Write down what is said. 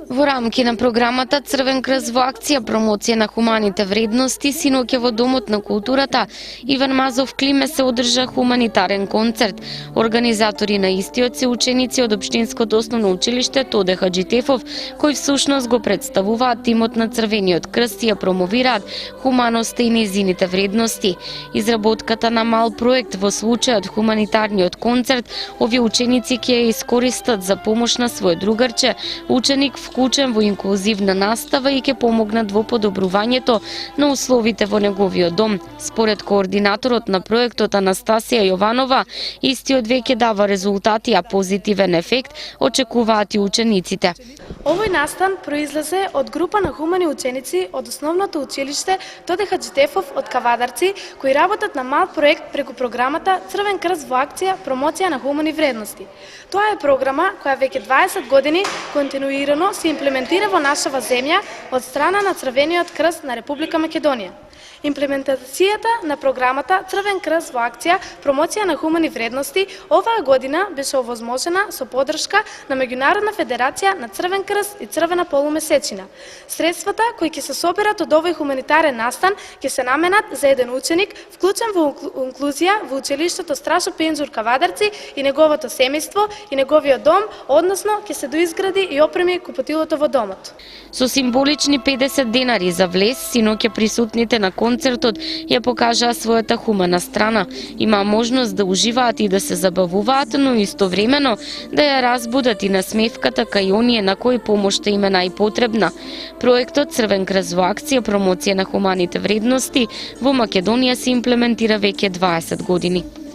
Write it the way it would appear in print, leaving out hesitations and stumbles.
Во рамки на програмата Црвен крст во акција промоција на хуманите вредности, синоќа во Домот на културата Иван Мазов Климе се одржа хуманитарен концерт. Организатори на истиот се ученици од Општинското основно училиште Тоде Хаджитефов, кои всушност го представуваат тимот на Црвениот крст и ја промовираат хуманоста и нејзините вредности. Изработката на мал проект во случајот хуманитарниот концерт, овие ученици ќе ја искористат за помош на свој другарче, ученик вклучен во инклузивна настава и ќе помогнат во подобрувањето на условите во неговиот дом. Според координаторот на проектот Анастасија Јованова, истиот веќе дава резултати, а позитивен ефект очекуваат и учениците. Овој настан произлезе од група на хумани ученици од основното училиште Тоде Хаджитефов од Кавадарци, кои работат на мал проект преку програмата Црвен крст во акција промоција на хумани вредности. Тоа е програма која веќе 20 години континуирано се имплементира во нашава земја од страна на Црвениот крст на Република Македонија. Имплементацијата на програмата Црвен крст во акција промоција на хумани вредности оваа година беше овозможена со поддршка на Меѓународна федерација на Црвен крст и Црвена полумесечина. Средствата кои ќе се соберат од овој хуманитарен настан ќе се наменат за еден ученик вклучен во инклузија во училиштето Страшо Пенџур Кавадарци и неговото семејство и неговиот дом, односно ќе се доизгради и опреми купатилото во домот. Со символични 50 денари за влез, синоќа присутните на концертот ја покажаа својата хумана страна. Има можност да уживаат и да се забавуваат, но истовремено да ја разбудат и насмевката кај оние на кои помошта им е најпотребна. Проектот Црвен крст во акција промоција на хуманите вредности во Македонија се имплементира веќе 20 години.